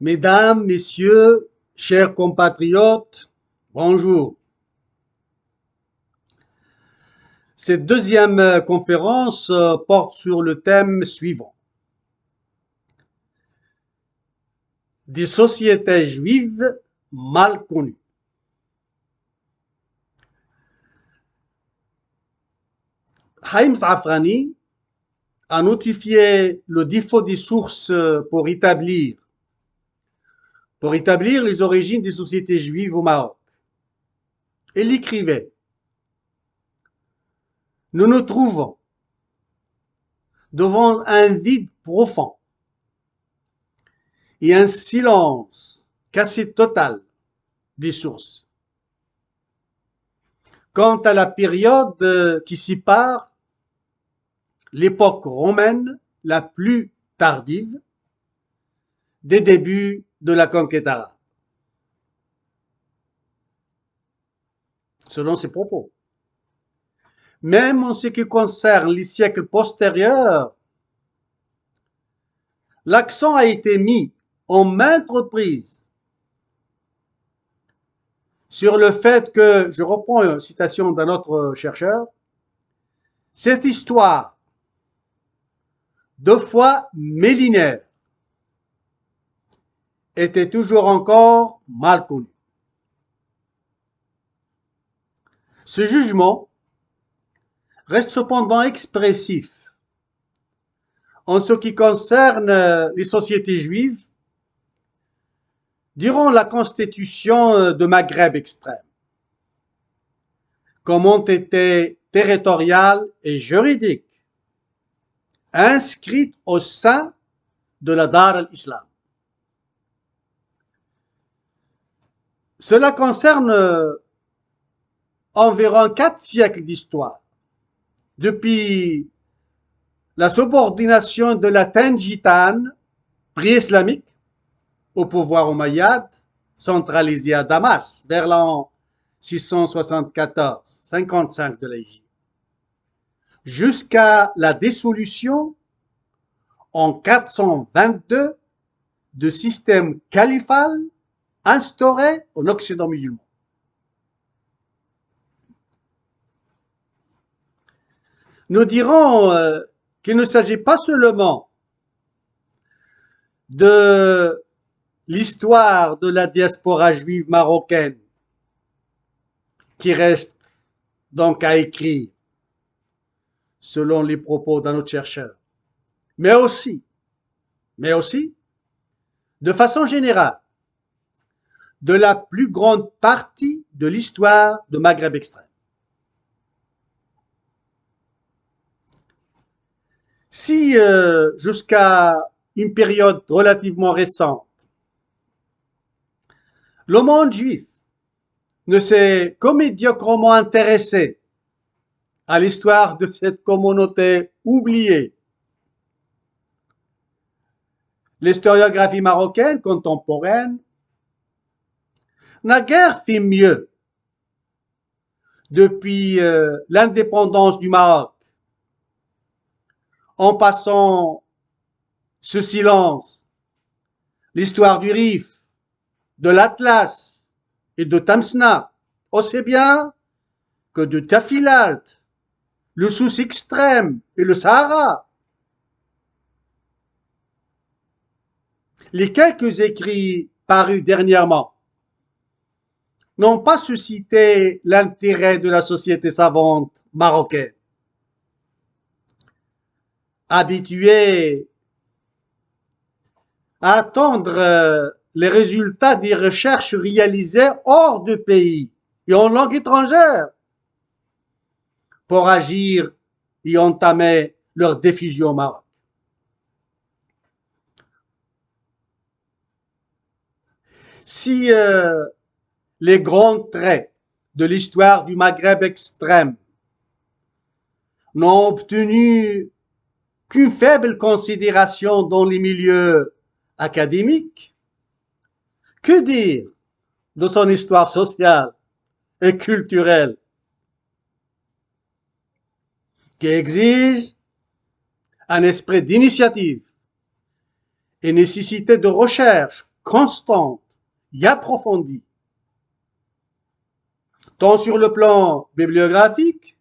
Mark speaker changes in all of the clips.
Speaker 1: Mesdames, Messieurs, chers compatriotes, bonjour. Cette deuxième conférence porte sur le thème suivant. Des sociétés juives mal connues. Haïm Zafrani a notifié le défaut des sources pour établir les origines des sociétés juives au Maroc. Il écrivait: nous nous trouvons devant un vide profond et un silence quasi total des sources. Quant à la période qui sépare l'époque romaine la plus tardive des débuts de la conquête arabe. Selon ses propos. Même en ce qui concerne les siècles postérieurs, l'accent a été mis en maintes reprises sur le fait que, je reprends une citation d'un autre chercheur, cette histoire, deux fois millénaire, était toujours encore mal connue. Ce jugement reste cependant expressif en ce qui concerne les sociétés juives durant la constitution de Maghreb extrême, comme entité territoriale et juridique inscrite au sein de la Dar al-Islam. Cela concerne environ 4 siècles d'histoire, depuis la subordination de la Tangitane pré-islamique au pouvoir omeyyade, centralisé à Damas, vers l'an 674, 55 de l'Égypte, jusqu'à la dissolution en 422 du système califal instauré en Occident musulman. Nous dirons qu'il ne s'agit pas seulement de l'histoire de la diaspora juive marocaine qui reste donc à écrire, selon les propos d'un autre chercheur, mais aussi, de façon générale, de la plus grande partie de l'histoire de Maghreb extrême. Si jusqu'à une période relativement récente, le monde juif ne s'est que médiocrement intéressé à l'histoire de cette communauté oubliée, l'historiographie marocaine contemporaine n'a guère fait mieux depuis l'indépendance du Maroc, en passant ce silence, l'histoire du Rif, de l'Atlas et de Tamsna, aussi bien que de Tafilalt, le Sousse extrême et le Sahara. Les quelques écrits parus dernièrement n'ont pas suscité l'intérêt de la société savante marocaine, habituée à attendre les résultats des recherches réalisées hors du pays et en langue étrangère pour agir et entamer leur diffusion au Maroc. Si les grands traits de l'histoire du Maghreb extrême n'ont obtenu qu'une faible considération dans les milieux académiques, que dire de son histoire sociale et culturelle, qui exige un esprit d'initiative et nécessité de recherche constante et approfondie, tant sur le plan bibliographique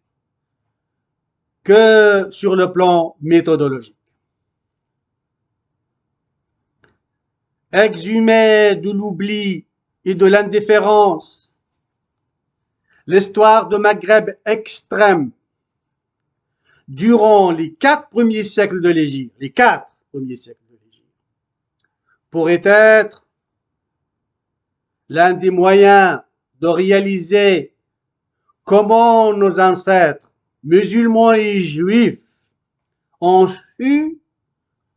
Speaker 1: que sur le plan méthodologique. Exhumer de l'oubli et de l'indifférence l'histoire de Maghreb extrême durant les 4 premiers siècles de l'Égypte, pourrait être l'un des moyens de réaliser comment nos ancêtres musulmans et juifs ont su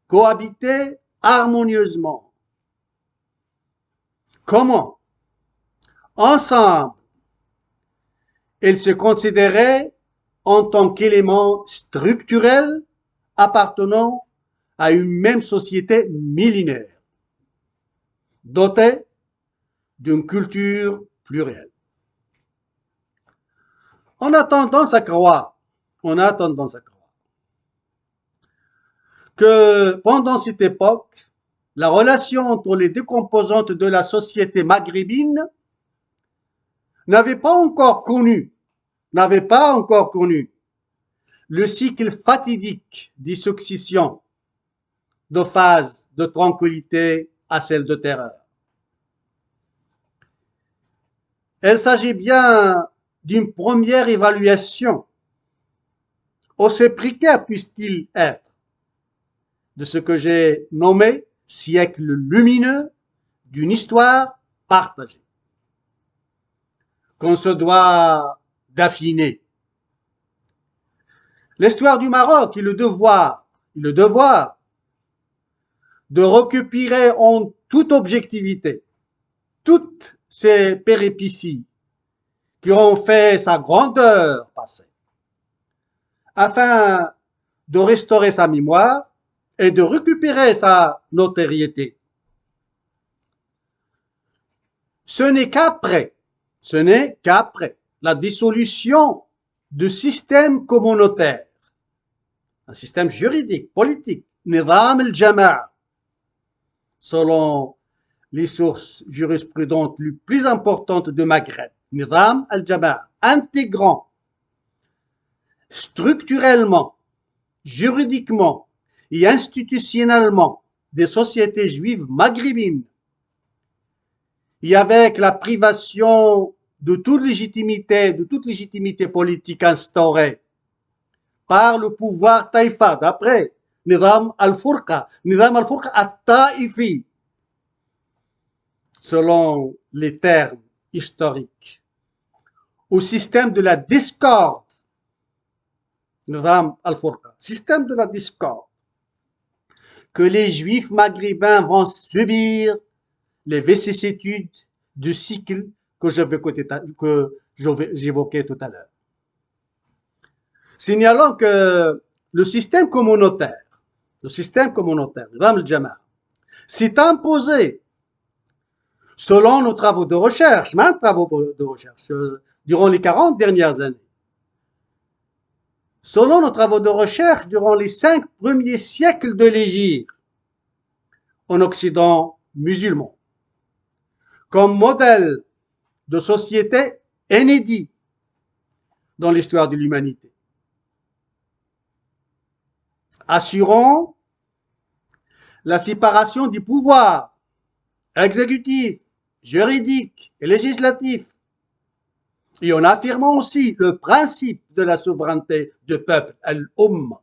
Speaker 1: cohabiter harmonieusement. Comment, ensemble, ils se considéraient en tant qu'éléments structurels appartenant à une même société millénaire, dotée d'une culture plurielle. On a tendance à croire que pendant cette époque, la relation entre les deux composantes de la société maghrébine n'avait pas encore connu le cycle fatidique des successions de phases de tranquillité à celle de terreur. Il s'agit bien d'une première évaluation, aussi précaire puisse-t-il être, de ce que j'ai nommé siècle lumineux d'une histoire partagée, qu'on se doit d'affiner. L'histoire du Maroc et le devoir de récupérer en toute objectivité toutes ces péripéties qui ont fait sa grandeur passée, afin de restaurer sa mémoire et de récupérer sa notoriété. Ce n'est qu'après la dissolution du système communautaire, un système juridique, politique, Nizam al-Jama'a, selon les sources jurisprudentes les plus importantes de Maghreb, Nizam al-Jama'a, intégrant structurellement, juridiquement et institutionnellement des sociétés juives maghrébines, et avec la privation de toute légitimité politique instaurée par le pouvoir taïfa, d'après Nizam al-Furqa al-Ta'ifi, selon les termes historiques, au système de la discorde, Nizam al-Furqa, système de la discorde, que les juifs maghrébins vont subir les vicissitudes du cycle que j'évoquais tout à l'heure. Signalons que le système communautaire, Nizam al-Jama'a, s'est imposé selon nos travaux de recherche, durant les 40 dernières années. Selon nos travaux de recherche, durant les 5 premiers siècles de l'Égypte, en Occident musulman, comme modèle de société inédit dans l'histoire de l'humanité, assurant la séparation du pouvoir exécutif, juridique et législatif, et en affirmant aussi le principe de la souveraineté du peuple, al-Umma.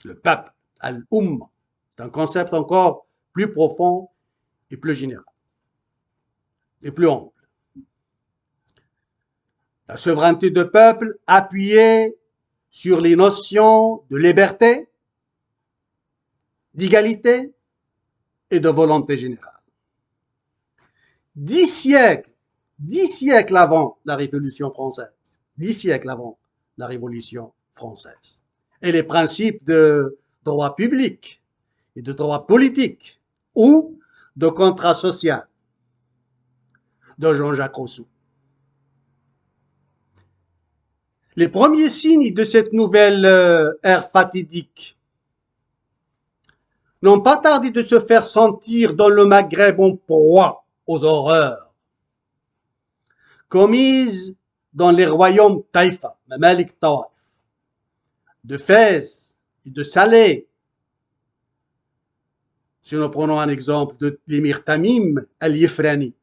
Speaker 1: Le peuple, al-Umma, c'est un concept encore plus profond et plus général, et plus ample. La souveraineté du peuple appuyée sur les notions de liberté, d'égalité et de volonté générale. 10 siècles avant la Révolution française, et les principes de droit public et de droit politique ou de contrat social de Jean-Jacques Rousseau. Les premiers signes de cette nouvelle ère fatidique n'ont pas tardé de se faire sentir dans le Maghreb en proie aux horreurs commises dans les royaumes Taïfa, Mamalik Tawaif, de Fès et de Salé. Si nous prenons un exemple de l'émir Tamim al-Yifrani,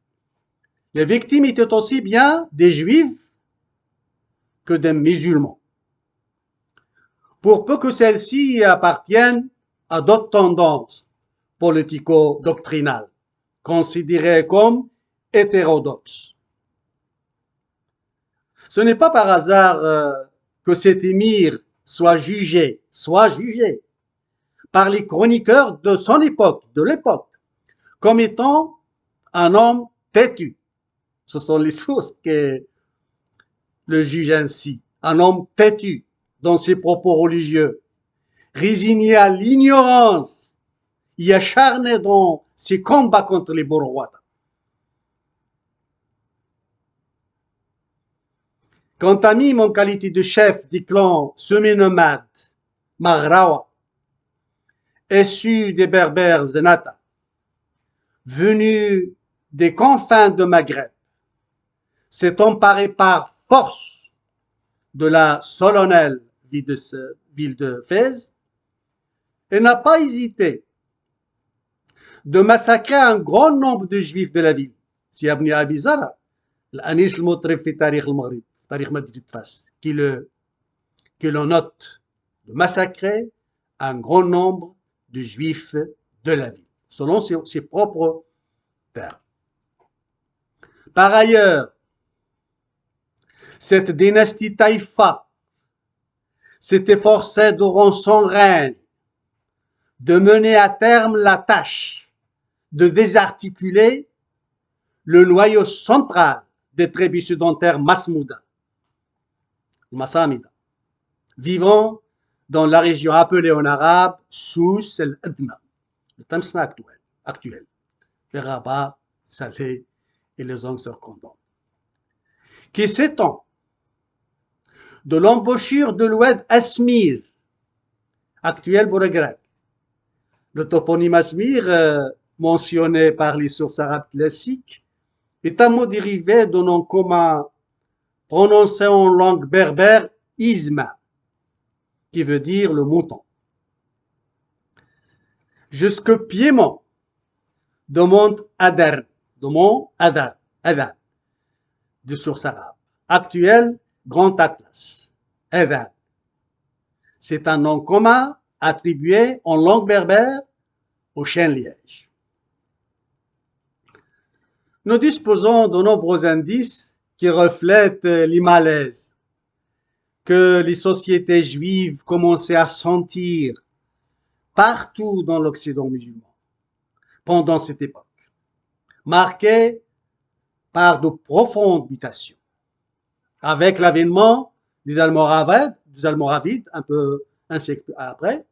Speaker 1: les victimes étaient aussi bien des juifs que des musulmans. Pour peu que celles-ci appartiennent à d'autres tendances politico-doctrinales, considérées comme hétérodoxes. Ce n'est pas par hasard que cet émir soit jugé par les chroniqueurs de son époque, de l'époque, comme étant un homme têtu. Ce sont les sources que le juge ainsi. Un homme têtu dans ses propos religieux, résigné à l'ignorance et acharné dans ses combats contre les Borowatas. Quant à Mime, en qualité de chef du clan semi-nomade Maghrawa, issu des Berbères Zenata, venu des confins de Maghreb, s'est emparé par force de la solennelle ville de Fès et n'a pas hésité de massacrer un grand nombre de juifs de la ville. Si Ibn Abi Zara, l'Anis al-Mutrif fi Tarikh al-Maghrib, Tarikh Madrid Fas, qui le note, de massacrer un grand nombre de juifs de la ville, selon ses propres termes. Par ailleurs, cette dynastie Taïfa s'est efforcée durant son règne de mener à terme la tâche de désarticuler le noyau central des tribus sédentaires Masmouda, Massamida, vivant dans la région appelée en arabe Souss el-Adna, le Tamsna actuel, les Rabat, Salé et les zones circondantes, qui s'étend de l'embouchure de l'oued Asmir, actuel Bourg-Grec. Le toponyme Asmir, mentionné par les sources arabes classiques, est un mot dérivé d'un nom commun prononcé en langue berbère Isma, qui veut dire le mouton. Jusque Piémont, de mont Adar, de source arabe. Actuel, Grand Atlas, Adar. C'est un nom commun attribué en langue berbère au chêne liège. Nous disposons de nombreux indices qui reflètent les malaises que les sociétés juives commençaient à sentir partout dans l'Occident musulman pendant cette époque, marquée par de profondes mutations. Avec l'avènement des Almoravides, un siècle après,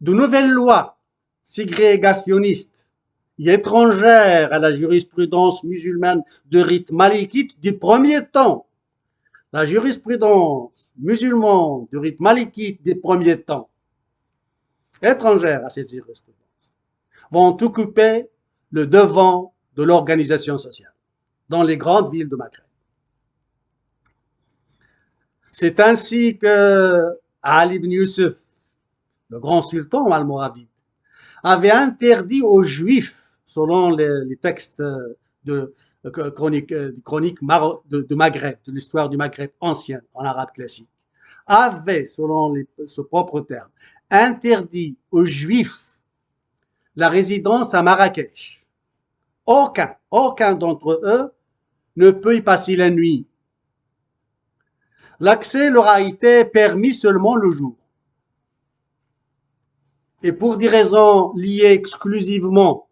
Speaker 1: de nouvelles lois ségrégationnistes et étrangères à la jurisprudence musulmane de rite malikite du premier temps. La jurisprudence musulmane de rite malikite des premiers temps, étrangère à ces jurisprudences, vont occuper le devant de l'organisation sociale dans les grandes villes de Maghreb. C'est ainsi que Ali ibn Youssef, le grand sultan almoravide, avait interdit aux Juifs, selon les textes de chroniques de Maghreb, de l'histoire du Maghreb ancien, en arabe classique, avait, selon ce propre terme, interdit aux Juifs la résidence à Marrakech. Aucun d'entre eux ne peut y passer la nuit. L'accès leur a été permis seulement le jour. Et pour des raisons liées exclusivement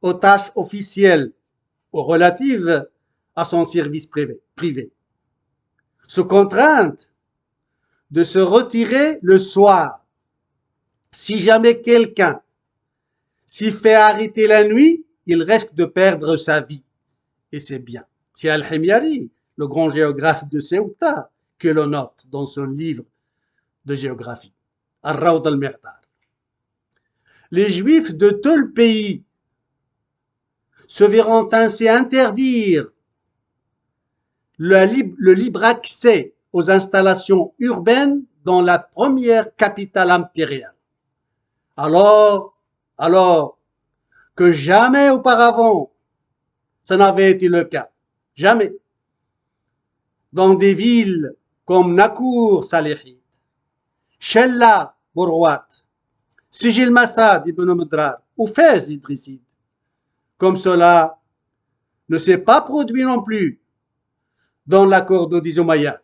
Speaker 1: aux tâches officielles ou relatives à son service privé. Se contraindre de se retirer le soir. Si jamais quelqu'un s'y fait arrêter la nuit, il risque de perdre sa vie et ses biens. C'est Al-Himyari, le grand géographe de Ceuta, que l'on note dans son livre de géographie, Ar-Rawd al-Mi'tar. les Juifs de tout le pays se verront ainsi interdire le libre accès aux installations urbaines dans la première capitale impériale. Alors que jamais auparavant, ça n'avait été le cas. Jamais. Dans des villes comme Nakour Salihite, Shella Bourwat, Sijil Massad Ibn Mudrar ou Fez Idrissid. Comme cela ne s'est pas produit non plus dans l'accord d'Odis Umayyad,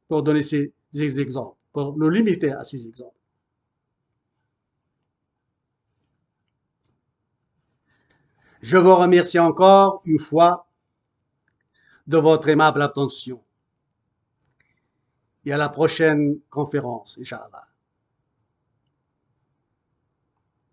Speaker 1: pour donner ces exemples, pour nous limiter à ces exemples. Je vous remercie encore une fois de votre aimable attention. Et à la prochaine conférence, Inch'Allah.